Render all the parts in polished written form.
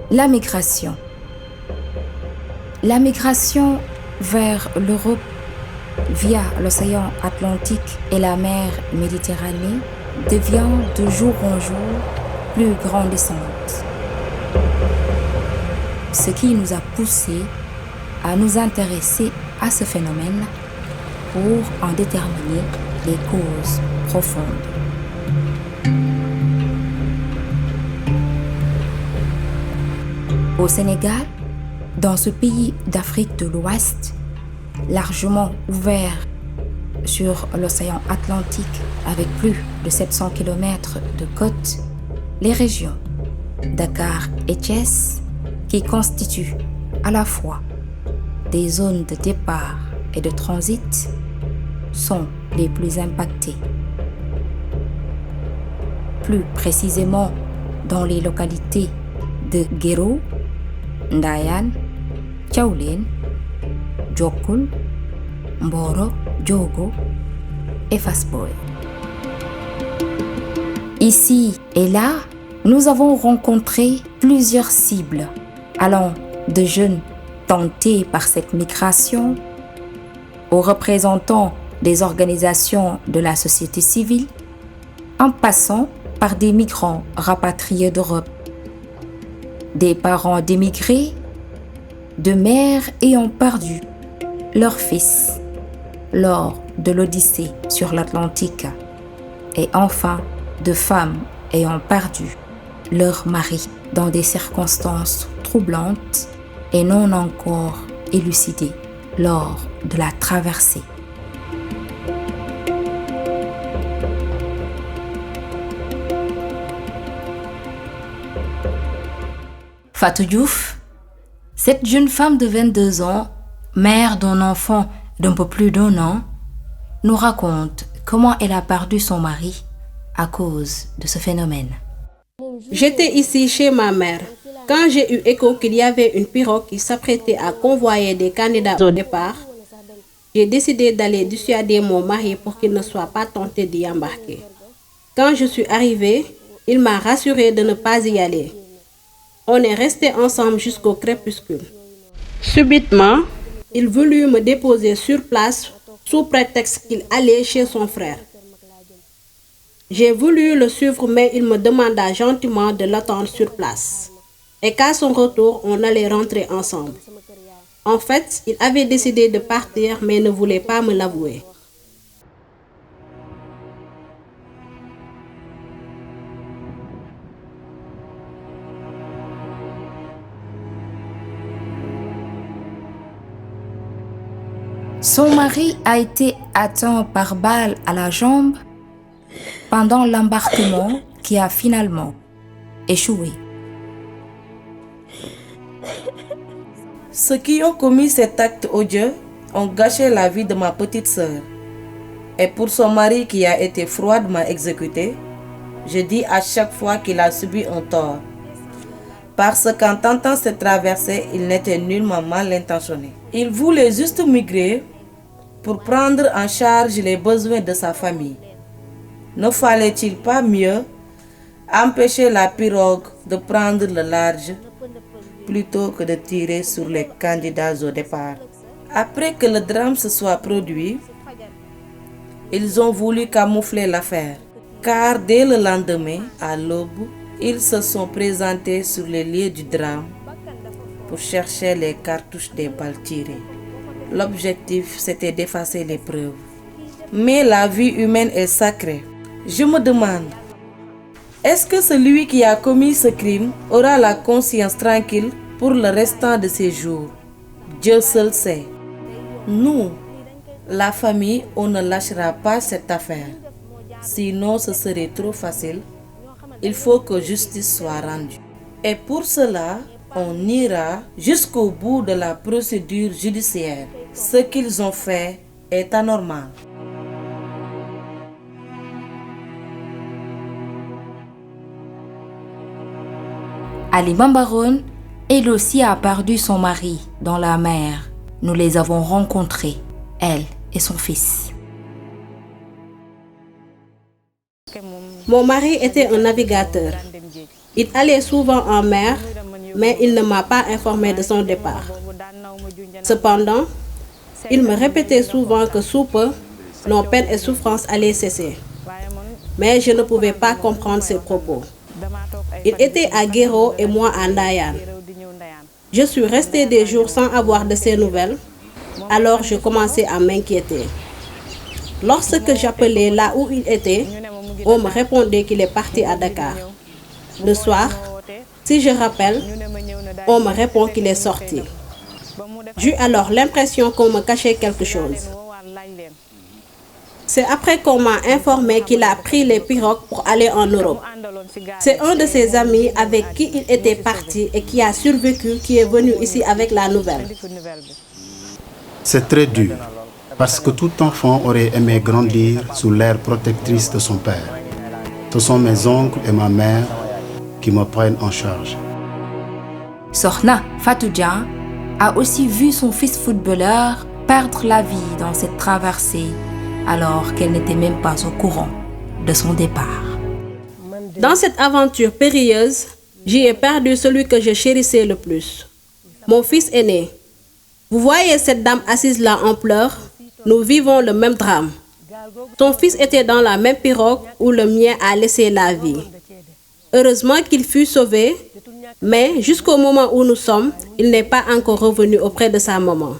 La migration. La migration vers l'Europe via l'océan Atlantique et la mer Méditerranée devient de jour en jour plus grandissante. Ce qui nous a poussés à nous intéresser à ce phénomène pour en déterminer les causes profondes. Au Sénégal, dans ce pays d'Afrique de l'Ouest, largement ouvert sur l'océan Atlantique avec plus de 700 km de côte, les régions Dakar et Thiès, qui constituent à la fois des zones de départ et de transit, sont les plus impactées. Plus précisément dans les localités de Guéro, Ndayane, Thiawlène, Diokoul, Mboro, Diogo et Fass Boye. Ici et là, nous avons rencontré plusieurs cibles, allant de jeunes tentés par cette migration aux représentants des organisations de la société civile, en passant par des migrants rapatriés d'Europe, des parents d'émigrés, de mères ayant perdu leur fils lors de l'Odyssée sur l'Atlantique, et enfin de femmes ayant perdu leur mari dans des circonstances troublantes et non encore élucidées lors de la traversée. Fatou Diouf, cette jeune femme de 22 ans, mère d'un enfant d'un peu plus d'1 an, nous raconte comment elle a perdu son mari à cause de ce phénomène. J'étais ici chez ma mère. Quand j'ai eu écho qu'il y avait une pirogue qui s'apprêtait à convoyer des candidats au départ, j'ai décidé d'aller dissuader mon mari pour qu'il ne soit pas tenté d'y embarquer. Quand je suis arrivée, il m'a rassurée de ne pas y aller. On est restés ensemble jusqu'au crépuscule. Subitement, il voulut me déposer sur place sous prétexte qu'il allait chez son frère. J'ai voulu le suivre, mais il me demanda gentiment de l'attendre sur place et qu'à son retour, on allait rentrer ensemble. En fait, il avait décidé de partir, mais ne voulait pas me l'avouer. Son mari a été atteint par balle à la jambe pendant l'embarquement qui a finalement échoué. Ceux qui ont commis cet acte odieux ont gâché la vie de ma petite sœur. Et pour son mari qui a été froidement exécuté, je dis à chaque fois qu'il a subi un tort. Parce qu'en tentant cette traversée, il n'était nullement mal intentionné. Il voulait juste migrer pour prendre en charge les besoins de sa famille. Ne fallait-il pas mieux empêcher la pirogue de prendre le large plutôt que de tirer sur les candidats au départ? Après que le drame se soit produit, ils ont voulu camoufler l'affaire, car dès le lendemain, à l'aube, ils se sont présentés sur les lieux du drame pour chercher les cartouches des balles tirées. L'objectif, c'était d'effacer les preuves. Mais la vie humaine est sacrée. Je me demande, est-ce que celui qui a commis ce crime aura la conscience tranquille pour le restant de ses jours? Dieu seul sait. Nous, la famille, on ne lâchera pas cette affaire. Sinon, ce serait trop facile. Il faut que justice soit rendue. Et pour cela, on ira jusqu'au bout de la procédure judiciaire. Ce qu'ils ont fait est anormal. Halima Baron, elle aussi a perdu son mari dans la mer. Nous les avons rencontrés, elle et son fils. Mon mari était un navigateur. Il allait souvent en mer mais il ne m'a pas informé de son départ. Cependant, il me répétait souvent que sous peu, nos peines et souffrances allaient cesser. Mais je ne pouvais pas comprendre ses propos. Il était à Guéro et moi à Ndayan. Je suis restée des jours sans avoir de ses nouvelles, alors je commençais à m'inquiéter. Lorsque j'appelais là où il était, on me répondait qu'il est parti à Dakar. Le soir, si je rappelle, on me répond qu'il est sorti. J'eus alors l'impression qu'on me cachait quelque chose. C'est après qu'on m'a informé qu'il a pris les pirogues pour aller en Europe. C'est un de ses amis avec qui il était parti et qui a survécu qui est venu ici avec la nouvelle. C'est très dur, parce que tout enfant aurait aimé grandir sous l'aire protectrice de son père. Ce sont mes oncles et ma mère qui me prennent en charge. Sokhna Fatou Dia a aussi vu son fils footballeur perdre la vie dans cette traversée alors qu'elle n'était même pas au courant de son départ. Dans cette aventure périlleuse, j'y ai perdu celui que je chérissais le plus. Mon fils aîné. Vous voyez cette dame assise là en pleurs? Nous vivons le même drame. Son fils était dans la même pirogue où le mien a laissé la vie. Heureusement qu'il fut sauvé, mais jusqu'au moment où nous sommes, il n'est pas encore revenu auprès de sa maman.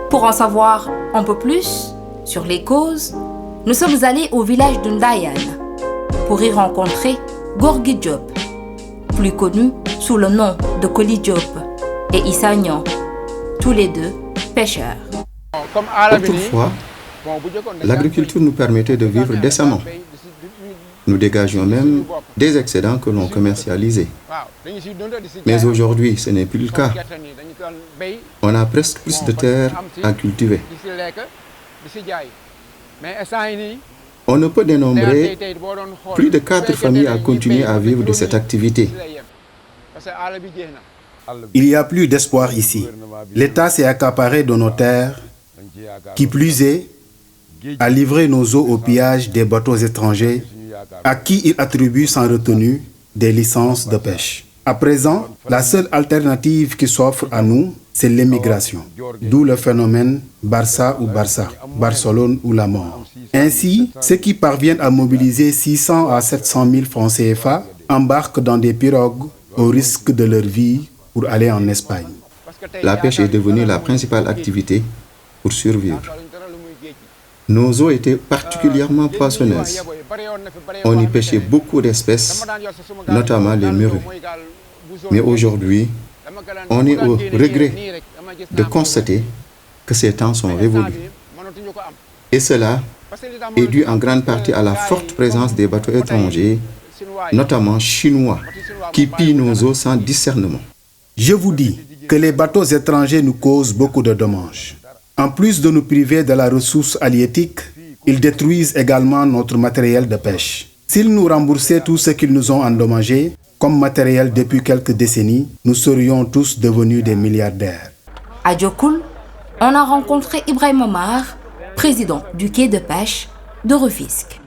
Pour en savoir un peu plus sur les causes, nous sommes allés au village de Ndayan pour y rencontrer Gorgui Diop, plus connu sous le nom de Koli Diop, et Issa Niang, tous les deux pêcheurs. Autrefois, l'agriculture nous permettait de vivre décemment. Nous dégagions même des excédents que l'on commercialisait. Mais aujourd'hui, ce n'est plus le cas. On a presque plus de terres à cultiver. On ne peut dénombrer plus de 4 familles à continuer à vivre de cette activité. Il n'y a plus d'espoir ici. L'État s'est accaparé de nos terres, qui plus est, a livré nos eaux au pillage des bateaux étrangers à qui il attribue sans retenue des licences de pêche. À présent, la seule alternative qui s'offre à nous, c'est l'émigration, d'où le phénomène Barça ou Barça, Barcelone ou la mort. Ainsi, ceux qui parviennent à mobiliser 600 à 700 000 francs CFA embarquent dans des pirogues au risque de leur vie pour aller en Espagne. La pêche est devenue la principale activité pour survivre. Nos eaux étaient particulièrement poissonneuses. On y pêchait beaucoup d'espèces, notamment les merues. Mais aujourd'hui, on est au regret de constater que ces temps sont révolus. Et cela est dû en grande partie à la forte présence des bateaux étrangers, notamment chinois, qui pillent nos eaux sans discernement. Je vous dis que les bateaux étrangers nous causent beaucoup de dommages. En plus de nous priver de la ressource halieutique, ils détruisent également notre matériel de pêche. S'ils nous remboursaient tout ce qu'ils nous ont endommagé, comme matériel depuis quelques décennies, nous serions tous devenus des milliardaires. À Diokoul, on a rencontré Ibrahim Omar, président du quai de pêche de Rufisque.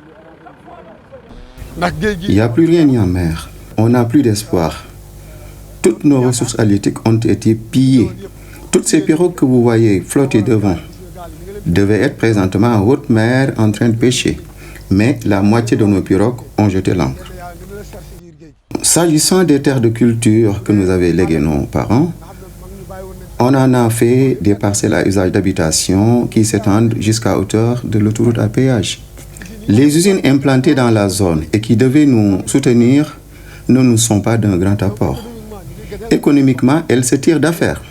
Il n'y a plus rien ni en mer. On n'a plus d'espoir. Toutes nos ressources halieutiques ont été pillées. Toutes ces pirogues que vous voyez flotter devant devaient être présentement en haute mer en train de pêcher. Mais la moitié de nos pirogues ont jeté l'ancre. S'agissant des terres de culture que nous avaient léguées nos parents, on en a fait des parcelles à usage d'habitation qui s'étendent jusqu'à hauteur de l'autoroute à péage. Les usines implantées dans la zone et qui devaient nous soutenir ne nous sont pas d'un grand apport. Économiquement, elles se tirent d'affaire.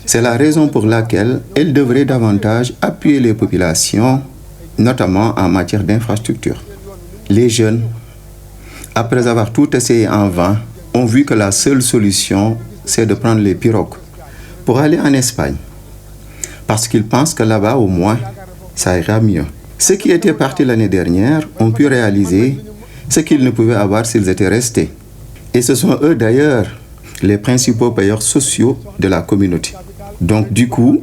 C'est la raison pour laquelle elles devraient davantage appuyer les populations, notamment en matière d'infrastructure. Les jeunes, après avoir tout essayé en vain, ont vu que la seule solution, c'est de prendre les pirogues pour aller en Espagne. Parce qu'ils pensent que là-bas, au moins, ça ira mieux. Ceux qui étaient partis l'année dernière ont pu réaliser ce qu'ils ne pouvaient avoir s'ils étaient restés. Et ce sont eux d'ailleurs les principaux payeurs sociaux de la communauté. Donc du coup,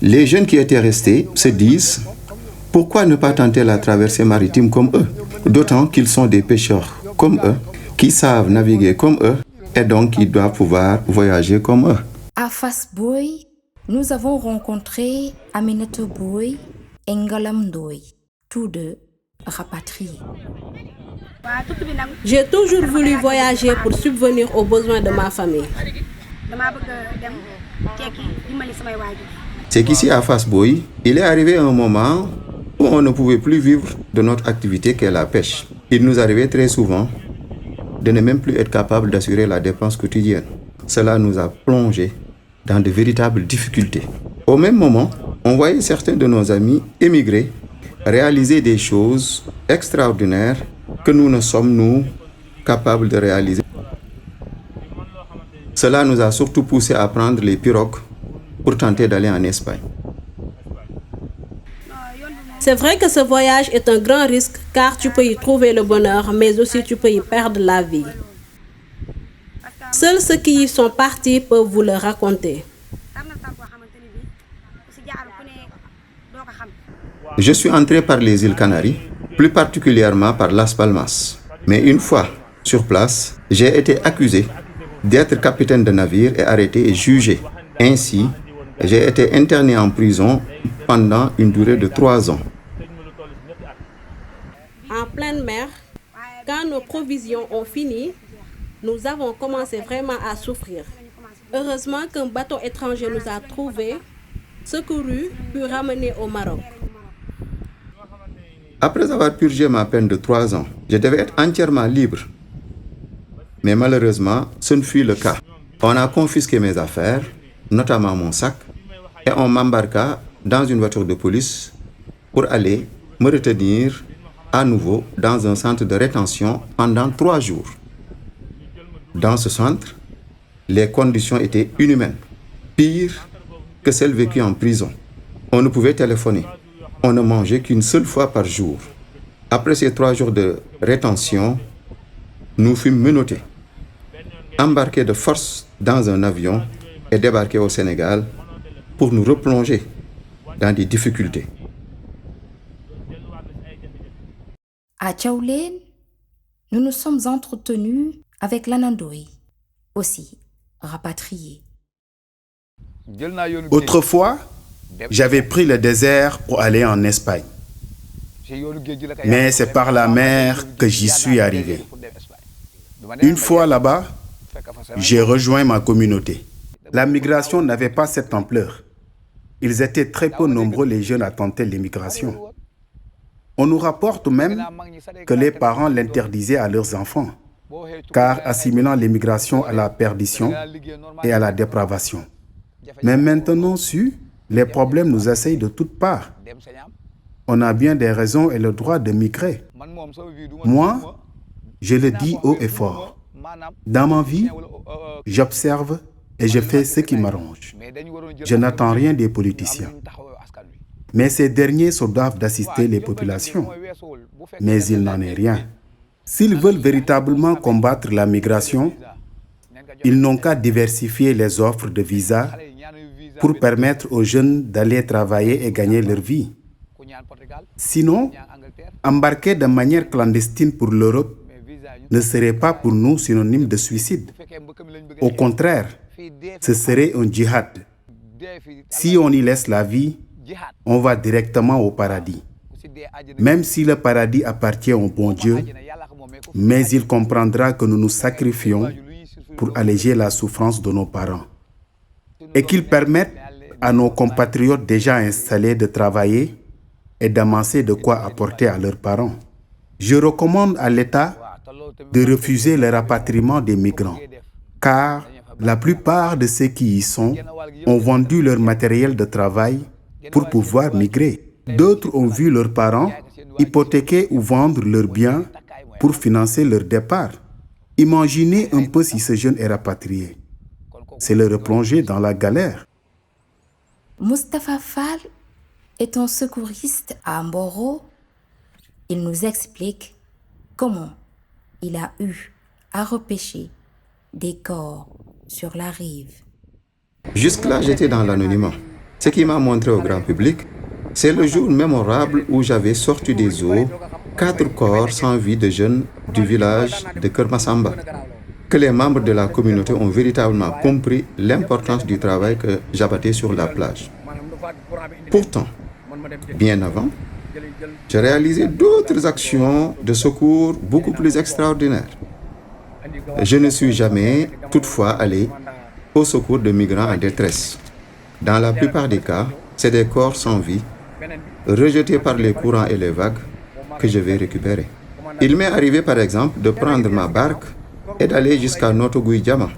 les jeunes qui étaient restés se disent « Pourquoi ne pas tenter la traversée maritime comme eux ?» D'autant qu'ils sont des pêcheurs comme eux, qui savent naviguer comme eux et donc qui doivent pouvoir voyager comme eux. À Fass Boye, nous avons rencontré Aminata Boye et Ngalam Ndoye, tous deux rapatriés. J'ai toujours voulu voyager pour subvenir aux besoins de ma famille. C'est qu'ici à Fass Boye, il est arrivé un moment où on ne pouvait plus vivre de notre activité qu'est la pêche. Il nous arrivait très souvent de ne même plus être capable d'assurer la dépense quotidienne. Cela nous a plongés dans de véritables difficultés. Au même moment, on voyait certains de nos amis émigrés réaliser des choses extraordinaires que nous ne sommes, nous, capables de réaliser. Cela nous a surtout poussé à prendre les pirogues pour tenter d'aller en Espagne. C'est vrai que ce voyage est un grand risque car tu peux y trouver le bonheur, mais aussi tu peux y perdre la vie. Seuls ceux qui y sont partis peuvent vous le raconter. Je suis entré par les îles Canaries, plus particulièrement par Las Palmas. Mais une fois sur place, j'ai été accusé d'être capitaine de navire et arrêté et jugé. Ainsi, j'ai été interné en prison pendant une durée de 3 ans. En pleine mer, quand nos provisions ont fini, nous avons commencé vraiment à souffrir. Heureusement qu'un bateau étranger nous a trouvés, secourus, puis ramenés au Maroc. Après avoir purgé ma peine de 3 ans, je devais être entièrement libre. Mais malheureusement, ce ne fut le cas. On a confisqué mes affaires, notamment mon sac, et on m'embarqua dans une voiture de police pour aller me retenir à nouveau dans un centre de rétention pendant 3 jours. Dans ce centre, les conditions étaient inhumaines, pires que celles vécues en prison. On ne pouvait téléphoner. On ne mangeait qu'une seule fois par jour. Après ces 3 jours de rétention, nous fûmes menottés, embarqués de force dans un avion et débarqués au Sénégal pour nous replonger dans des difficultés. À Tchaoulène, nous nous sommes entretenus avec l'Anandoy, aussi rapatrié. Autrefois, j'avais pris le désert pour aller en Espagne. Mais c'est par la mer que j'y suis arrivé. Une fois là-bas, j'ai rejoint ma communauté. La migration n'avait pas cette ampleur. Ils étaient très peu nombreux les jeunes à tenter l'immigration. On nous rapporte même que les parents l'interdisaient à leurs enfants, car assimilant l'immigration à la perdition et à la dépravation. Mais maintenant su, les problèmes nous assaillent de toutes parts. On a bien des raisons et le droit de migrer. Moi, je le dis haut et fort. Dans ma vie, j'observe et je fais ce qui m'arrange. Je n'attends rien des politiciens. Mais ces derniers se doivent d'assister les populations. Mais il n'en est rien. S'ils veulent véritablement combattre la migration, ils n'ont qu'à diversifier les offres de visa pour permettre aux jeunes d'aller travailler et gagner leur vie. Sinon, embarquer de manière clandestine pour l'Europe ne serait pas pour nous synonyme de suicide. Au contraire, ce serait un djihad. Si on y laisse la vie, on va directement au paradis. Même si le paradis appartient au bon Dieu, mais il comprendra que nous nous sacrifions pour alléger la souffrance de nos parents et qu'ils permettent à nos compatriotes déjà installés de travailler et d'amasser de quoi apporter à leurs parents. Je recommande à l'État de refuser le rapatriement des migrants, car la plupart de ceux qui y sont ont vendu leur matériel de travail pour pouvoir migrer. D'autres ont vu leurs parents hypothéquer ou vendre leurs biens pour financer leur départ. Imaginez un peu si ce jeune est rapatrié. C'est le replonger dans la galère. Mustapha Fall est un secouriste à Mboro. Il nous explique comment il a eu à repêcher des corps sur la rive. Jusque-là, j'étais dans l'anonymat. Ce qui m'a montré au grand public, c'est le jour mémorable où j'avais sorti des eaux 4 corps sans vie de jeunes du village de Kermassamba, que les membres de la communauté ont véritablement compris l'importance du travail que j'abattais sur la plage. Pourtant, bien avant, j'ai réalisé d'autres actions de secours beaucoup plus extraordinaires. Je ne suis jamais, toutefois, allé au secours de migrants en détresse. Dans la plupart des cas, c'est des corps sans vie, rejetés par les courants et les vagues, que je vais récupérer. Il m'est arrivé, par exemple, de prendre ma barque et d'aller jusqu'à Notogouïdjama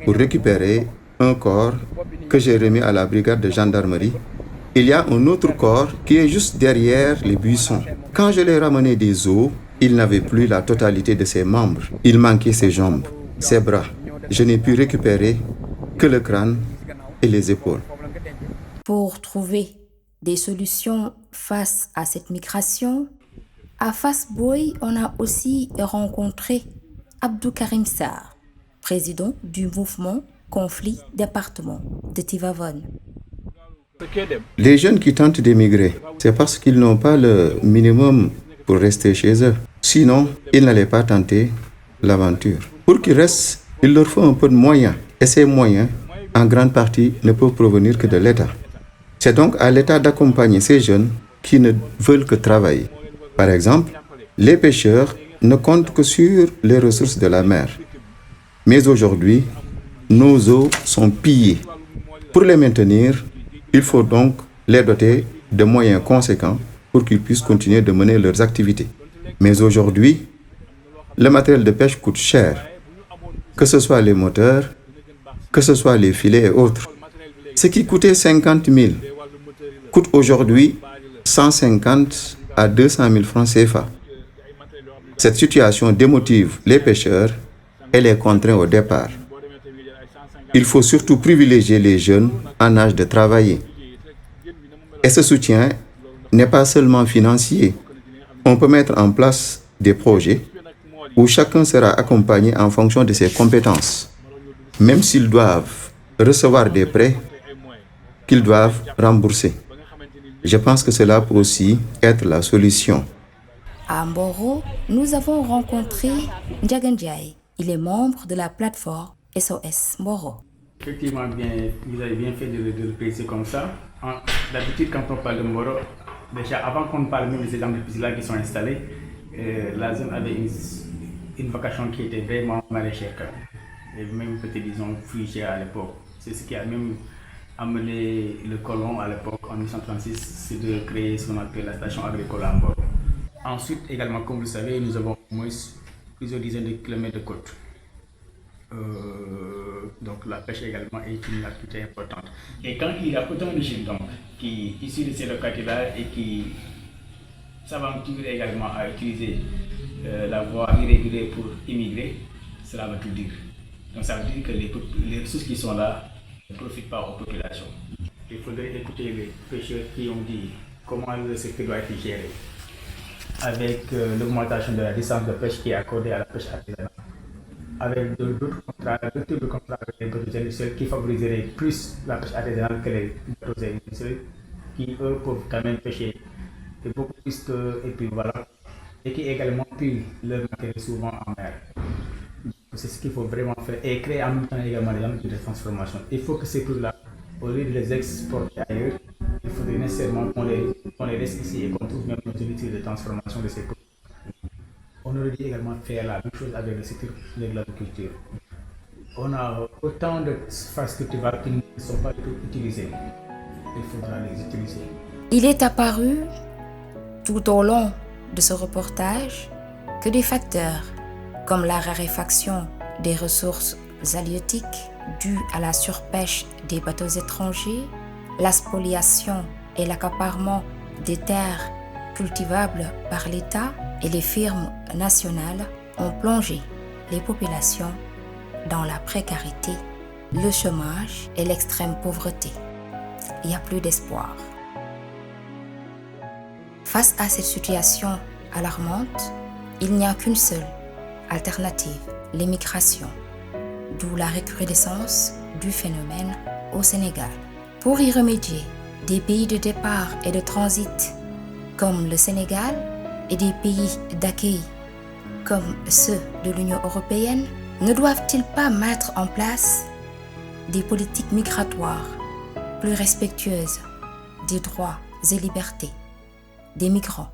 pour récupérer un corps que j'ai remis à la brigade de gendarmerie. Il y a un autre corps qui est juste derrière les buissons. Quand je l'ai ramené des eaux, il n'avait plus la totalité de ses membres. Il manquait ses jambes, ses bras. Je n'ai pu récupérer que le crâne et les épaules. Pour trouver des solutions face à cette migration, à Fass Boye, on a aussi rencontré Abdou Karim Sarr, président du mouvement Conflit Département de Tivaouane. Les jeunes qui tentent d'émigrer, c'est parce qu'ils n'ont pas le minimum pour rester chez eux. Sinon, ils n'allaient pas tenter l'aventure. Pour qu'ils restent, il leur faut un peu de moyens. Et ces moyens, en grande partie, ne peuvent provenir que de l'État. C'est donc à l'État d'accompagner ces jeunes qui ne veulent que travailler. Par exemple, les pêcheurs ne comptent que sur les ressources de la mer. Mais aujourd'hui, nos eaux sont pillées. Pour les maintenir, il faut donc les doter de moyens conséquents pour qu'ils puissent continuer de mener leurs activités. Mais aujourd'hui, le matériel de pêche coûte cher, que ce soit les moteurs, que ce soit les filets et autres. Ce qui coûtait 50 000 coûte aujourd'hui 150 à 200 000 francs CFA. Cette situation démotive les pêcheurs et les contraint au départ. Il faut surtout privilégier les jeunes en âge de travailler. Et ce soutien n'est pas seulement financier. On peut mettre en place des projets où chacun sera accompagné en fonction de ses compétences, même s'ils doivent recevoir des prêts qu'ils doivent rembourser. Je pense que cela peut aussi être la solution. À Mboro, nous avons rencontré Ndiagandiaï. Il est membre de la plateforme SOS Mboro. Effectivement, vous avez bien fait de le préciser comme ça. D'habitude, quand on parle de Mboro, déjà avant qu'on parle même de ces entreprises-là qui sont installées, la zone avait une vocation qui était vraiment maraîchère, et même peut-être disons fruitière à l'époque. C'est ce qui a même amené le colon à l'époque en 1836, c'est de créer ce qu'on appelle la station agricole à Mboro. Ensuite, également, comme vous le savez, nous avons au moins plusieurs dizaines de kilomètres de côte. Donc la pêche également est une activité importante. Et quand il y a autant de jeunes donc, qui issus de ces localités-là et qui s'aventurent également à utiliser la voie irrégulière pour immigrer, cela va tout dire. Donc ça veut dire que les ressources qui sont là ne profitent pas aux populations. Il faudrait écouter les pêcheurs qui ont dit comment le secteur doit être géré, avec l'augmentation de la distance de pêche qui est accordée à la pêche artisanale, avec d'autres types de contrats avec les bateaux industriels qui favoriseraient plus la pêche artisanale que les bateaux industriels, qui eux peuvent quand même pêcher beaucoup plus qu'équivalent et qui également pillent leur matériel souvent en mer. C'est ce qu'il faut vraiment faire et créer en même temps également des entreprises de transformation. Il faut que ces produits-là, au lieu de les exporter ailleurs, il faudrait nécessairement qu'on les laisse ici et qu'on trouve même une unité de transformation de ces produits. On aurait dû également faire la même chose avec le secteur de l'agriculture. On a autant de phases cultivables qui ne sont pas du tout utilisées. Il faudra les utiliser. Il est apparu tout au long de ce reportage que des facteurs comme la raréfaction des ressources halieutiques dues à la surpêche des bateaux étrangers, la spoliation et l'accaparement des terres cultivables par l'État et les firmes nationales ont plongé les populations dans la précarité, le chômage et l'extrême pauvreté. Il n'y a plus d'espoir. Face à cette situation alarmante, il n'y a qu'une seule alternative, l'immigration, d'où la recrudescence du phénomène au Sénégal. Pour y remédier, des pays de départ et de transit comme le Sénégal et des pays d'accueil comme ceux de l'Union européenne ne doivent-ils pas mettre en place des politiques migratoires plus respectueuses des droits et libertés des migrants?